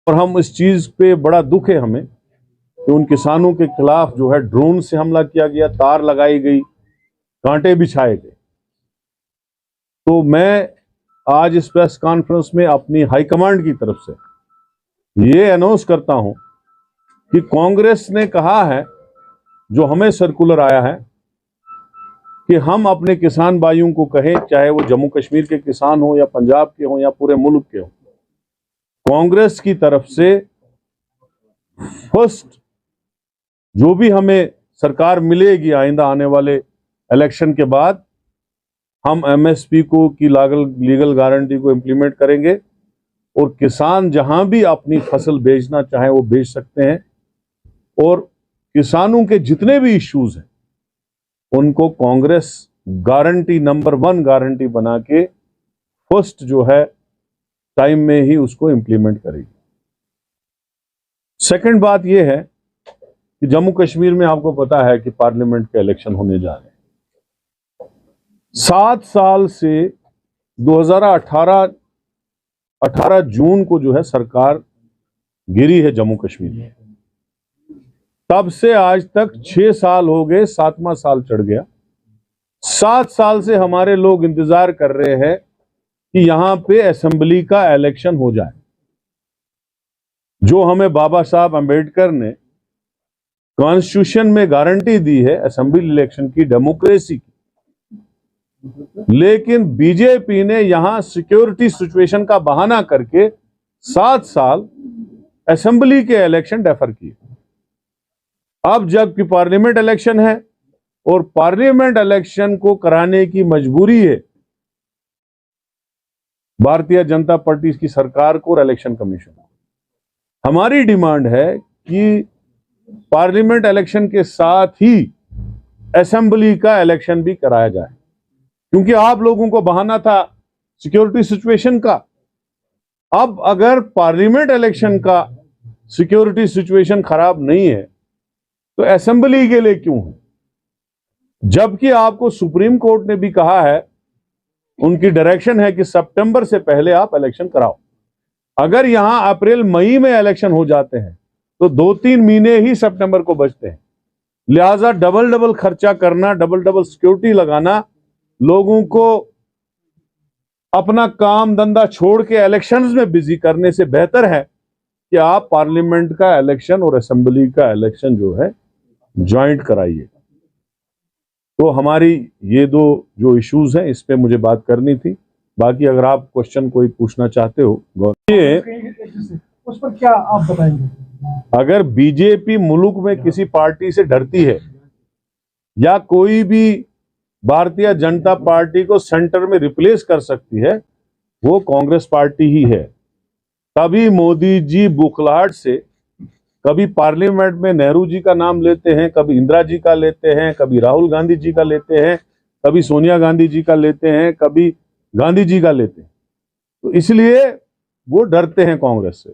और हम इस चीज पे बड़ा दुख है हमें कि उन किसानों के खिलाफ जो है ड्रोन से हमला किया गया, तार लगाई गई, कांटे बिछाए गए। तो मैं आज इस प्रेस कॉन्फ्रेंस में अपनी हाईकमांड की तरफ से ये अनाउंस करता हूं कि कांग्रेस ने कहा है, जो हमें सर्कुलर आया है, कि हम अपने किसान भाइयों को कहें, चाहे वो जम्मू कश्मीर के किसान हो या पंजाब के हो या पूरे मुल्क के हो, कांग्रेस की तरफ से फर्स्ट जो भी हमें सरकार मिलेगी आइंदा आने वाले इलेक्शन के बाद, हम एमएसपी को की लीगल गारंटी को इंप्लीमेंट करेंगे और किसान जहां भी अपनी फसल बेचना चाहे वो बेच सकते हैं। और किसानों के जितने भी इश्यूज हैं उनको कांग्रेस गारंटी नंबर 1 गारंटी बना के फर्स्ट जो है टाइम में ही उसको इंप्लीमेंट करेगी। सेकंड बात यह है कि जम्मू कश्मीर में आपको पता है कि पार्लियामेंट के इलेक्शन होने जा रहे हैं। 7 साल से 2018 जून को जो है सरकार गिरी है जम्मू कश्मीर में, तब से आज तक 6 साल हो गए, 7वां साल चढ़ गया। 7 साल से हमारे लोग इंतजार कर रहे हैं कि यहां पे असेंबली का इलेक्शन हो जाए, जो हमें बाबा साहब अंबेडकर ने कॉन्स्टिट्यूशन में गारंटी दी है असेंबली इलेक्शन की, डेमोक्रेसी की। लेकिन बीजेपी ने यहां सिक्योरिटी सिचुएशन का बहाना करके 7 साल असेंबली के इलेक्शन डेफर किए। अब जबकि पार्लियामेंट इलेक्शन है और पार्लियामेंट इलेक्शन को कराने की मजबूरी है भारतीय जनता पार्टी की सरकार को और इलेक्शन कमीशन को। हमारी डिमांड है कि पार्लियामेंट इलेक्शन के साथ ही असेंबली का इलेक्शन भी कराया जाए, क्योंकि आप लोगों को बहाना था सिक्योरिटी सिचुएशन का। अब अगर पार्लियामेंट इलेक्शन का सिक्योरिटी सिचुएशन खराब नहीं है तो असेंबली के लिए क्यों है? जबकि आपको सुप्रीम कोर्ट ने भी कहा है, उनकी डायरेक्शन है कि सितंबर से पहले आप इलेक्शन कराओ। अगर यहां अप्रैल मई में इलेक्शन हो जाते हैं तो 2-3 महीने ही सितंबर को बचते हैं। लिहाजा डबल खर्चा करना, डबल सिक्योरिटी लगाना, लोगों को अपना काम धंधा छोड़ के इलेक्शंस में बिजी करने से बेहतर है कि आप पार्लियामेंट का इलेक्शन और असेंबली का इलेक्शन जो है ज्वाइंट कराइए। तो हमारी ये 2 जो इश्यूज हैं इस पे मुझे बात करनी थी। बाकी अगर आप क्वेश्चन कोई पूछना चाहते हो उस पर क्या आप बताएंगे? अगर बीजेपी मुल्क में किसी पार्टी से डरती है या कोई भी भारतीय जनता पार्टी को सेंटर में रिप्लेस कर सकती है, वो कांग्रेस पार्टी ही है। तभी मोदी जी बुखलाहट से कभी पार्लियामेंट में नेहरू जी का नाम लेते हैं, कभी इंदिरा जी का लेते हैं, कभी राहुल गांधी जी का लेते हैं, कभी सोनिया गांधी जी का लेते हैं, कभी गांधी जी का लेते हैं। तो इसलिए वो डरते हैं कांग्रेस से।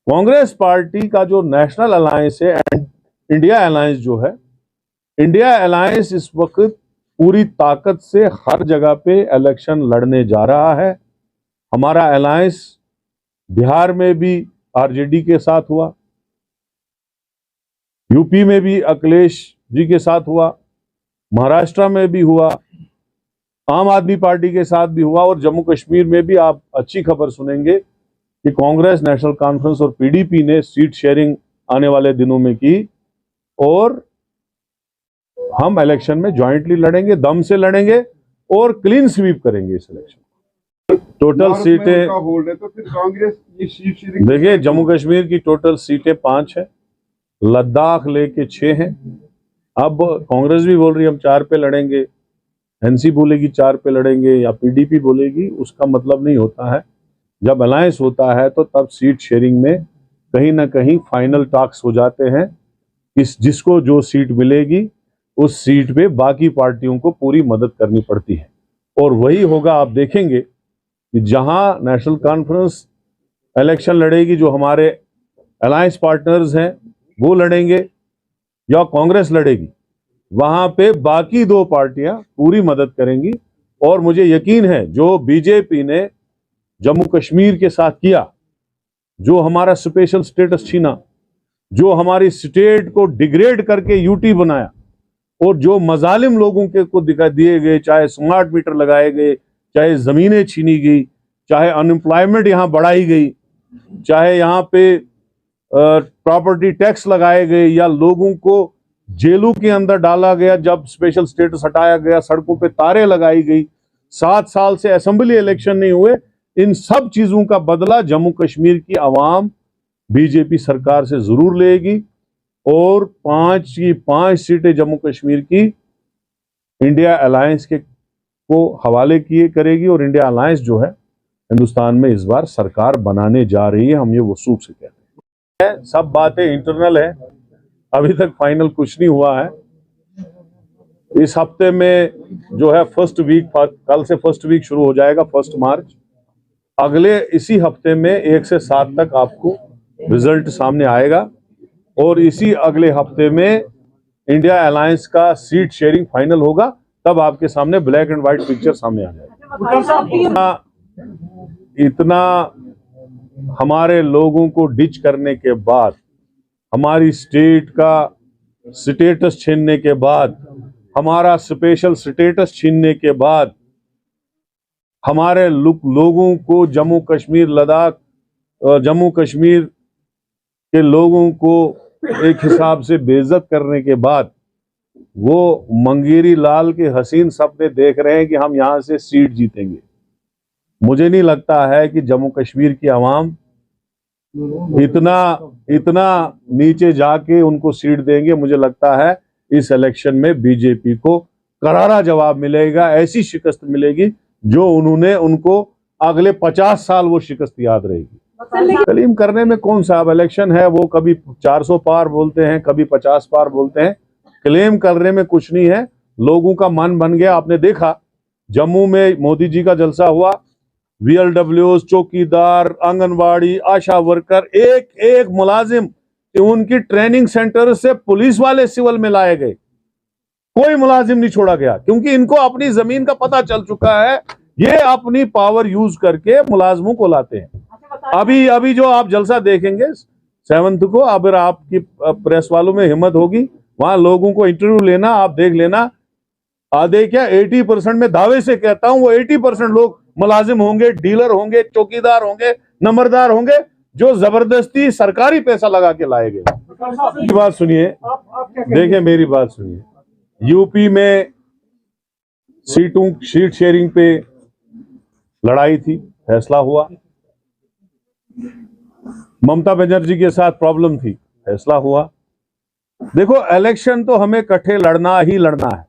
कांग्रेस पार्टी का जो नेशनल अलायंस है, इंडिया अलायंस जो है, इंडिया अलायंस इस वक्त पूरी ताकत से हर जगह पे इलेक्शन लड़ने जा रहा है। हमारा अलायंस बिहार में भी आरजेडी के साथ हुआ, यूपी में भी अखिलेश जी के साथ हुआ, महाराष्ट्र में भी हुआ, आम आदमी पार्टी के साथ भी हुआ, और जम्मू कश्मीर में भी आप अच्छी खबर सुनेंगे कि कांग्रेस, नेशनल कॉन्फ्रेंस और पीडीपी ने सीट शेयरिंग आने वाले दिनों में की और हम इलेक्शन में ज्वाइंटली लड़ेंगे, दम से लड़ेंगे और क्लीन स्वीप करेंगे इस इलेक्शन। टोटल सीटें तो फिर कांग्रेस ये सीट शेयरिंग, देखिए जम्मू कश्मीर की टोटल सीटें 5 है, लद्दाख लेके 6 हैं। अब कांग्रेस भी बोल रही है हम 4 पे लड़ेंगे, एनसी बोलेगी 4 पे लड़ेंगे या पीडीपी बोलेगी, उसका मतलब नहीं होता है। जब अलायंस होता है तो तब सीट शेयरिंग में कहीं ना कहीं फाइनल टॉक्स हो जाते हैं, जिसको जो सीट मिलेगी उस सीट पे बाकी पार्टियों को पूरी मदद करनी पड़ती है। और वही होगा, आप देखेंगे कि जहां नेशनल कॉन्फ्रेंस इलेक्शन लड़ेगी, जो हमारे अलायंस पार्टनर्स हैं वो लड़ेंगे या कांग्रेस लड़ेगी, वहां पे बाकी 2 पार्टियां पूरी मदद करेंगी। और मुझे यकीन है जो बीजेपी ने जम्मू कश्मीर के साथ किया, जो हमारा स्पेशल स्टेटस छीना, जो हमारी स्टेट को डिग्रेड करके यूटी बनाया, और जो मजालिम लोगों के को दिखा दिए गए, चाहे स्मार्ट मीटर लगाए गए, चाहे जमीनें छीनी गई, चाहे अनएम्प्लॉयमेंट यहाँ बढ़ाई गई, चाहे यहाँ पे प्रॉपर्टी टैक्स लगाए गए, या लोगों को जेलों के अंदर डाला गया जब स्पेशल स्टेटस हटाया गया, सड़कों पे तारे लगाई गई, 7 साल से असेंबली इलेक्शन नहीं हुए, इन सब चीजों का बदला जम्मू कश्मीर की आवाम बीजेपी सरकार से जरूर लेगी, और 5 की 5 सीटें जम्मू कश्मीर की इंडिया अलायंस के को हवाले किए करेगी, और इंडिया अलायंस जो है हिंदुस्तान में इस बार सरकार बनाने जा रही है। हम ये वसूख से कहते हैं, सब बातें इंटरनल है, अभी तक फाइनल कुछ नहीं हुआ है। इस हफ्ते में जो है फर्स्ट वीक, कल से फर्स्ट वीक शुरू हो जाएगा, 1 मार्च, अगले इसी हफ्ते में 1 से 7 तक आपको रिजल्ट सामने आएगा, और इसी अगले हफ्ते में इंडिया अलायंस का सीट शेयरिंग फाइनल होगा, तब आपके सामने ब्लैक एंड व्हाइट पिक्चर सामने आ जाएगा। इतना हमारे लोगों को डिच करने के बाद, हमारी स्टेट का स्टेटस छीनने के बाद, हमारा स्पेशल स्टेटस छीनने के बाद, हमारे लोगों को जम्मू कश्मीर लद्दाख, जम्मू कश्मीर के लोगों को एक हिसाब से बेइज्जत करने के बाद, वो मंगेरी लाल के हसीन सपने देख रहे हैं कि हम यहां से सीट जीतेंगे। मुझे नहीं लगता है कि जम्मू कश्मीर की आवाम इतना नीचे जाके उनको सीट देंगे। मुझे लगता है इस इलेक्शन में बीजेपी को करारा जवाब मिलेगा, ऐसी शिकस्त मिलेगी जो उन्होंने उनको अगले 50 साल वो शिकस्त याद रहेगी। कलीम करने में कौन सा अब इलेक्शन है, वो कभी 400 पार बोलते हैं, कभी 50 पार बोलते हैं। क्लेम करने में कुछ नहीं है, लोगों का मन बन गया। आपने देखा जम्मू में मोदी जी का जलसा हुआ, VLWs, चौकीदार, आंगनवाड़ी, आशा वर्कर, एक एक मुलाजिम उनकी ट्रेनिंग सेंटर से पुलिस वाले सिविल में लाए गए, कोई मुलाजिम नहीं छोड़ा गया, क्योंकि इनको अपनी जमीन का पता चल चुका है। ये अपनी पावर यूज करके मुलाजमों को लाते हैं। अभी जो आप जलसा देखेंगे 7th को, अगर आपकी प्रेस वालों में हिम्मत होगी वहां लोगों को इंटरव्यू लेना, आप देख लेना, आधे क्या 80% में दावे से कहता हूं, वो 80% लोग मुलाजिम होंगे, डीलर होंगे, चौकीदार होंगे, नंबरदार होंगे, जो जबरदस्ती सरकारी पैसा लगा के लाए गए। बात सुनिए, देखिए मेरी बात सुनिए। यूपी में सीट शेयरिंग पे लड़ाई थी, फैसला हुआ। ममता बनर्जी के साथ प्रॉब्लम थी, फैसला हुआ। देखो, इलेक्शन तो हमें इकट्ठे लड़ना ही लड़ना है,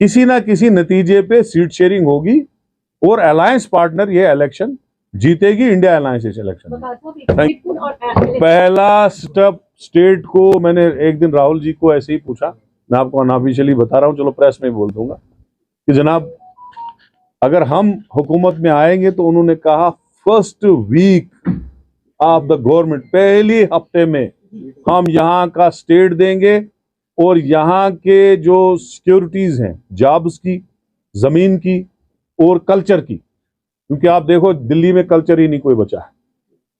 किसी ना किसी नतीजे पे सीट शेयरिंग होगी, और अलायंस पार्टनर ये इलेक्शन जीतेगी, इंडिया अलायंस इस इलेक्शन। पहला स्टेप स्टेट को, मैंने एक दिन राहुल जी को ऐसे ही पूछा, मैं आपको अनऑफिशियली बता रहा हूं, चलो प्रेस में बोल दूंगा कि जनाब अगर हम हुकूमत में आएंगे तो उन्होंने कहा first week of the government, पहली हफ्ते में हम यहाँ का स्टेट देंगे, और यहाँ के जो सिक्योरिटीज हैं, जॉब्स की, जमीन की और कल्चर की, क्योंकि आप देखो दिल्ली में कल्चर ही नहीं कोई बचा है।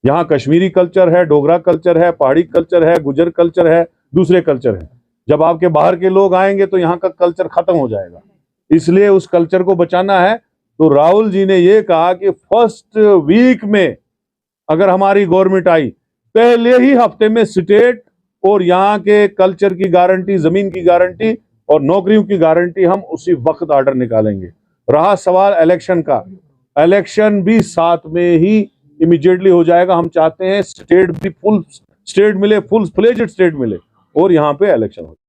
यहाँ कश्मीरी कल्चर है, डोगरा कल्चर है, पहाड़ी कल्चर है, गुजर कल्चर है, दूसरे कल्चर है। जब आपके बाहर के लोग आएंगे तो यहाँ का कल्चर खत्म हो जाएगा, इसलिए उस कल्चर को बचाना है। तो राहुल जी ने ये कहा कि फर्स्ट वीक में अगर हमारी गवर्नमेंट आई, पहले ही हफ्ते में स्टेट और यहाँ के कल्चर की गारंटी, जमीन की गारंटी और नौकरियों की गारंटी हम उसी वक्त ऑर्डर निकालेंगे। रहा सवाल इलेक्शन का, इलेक्शन भी साथ में ही इमीडिएटली हो जाएगा। हम चाहते हैं स्टेट भी फुल स्टेट मिले, फुल फ्लेज्ड स्टेट मिले, और यहाँ पे इलेक्शन हो।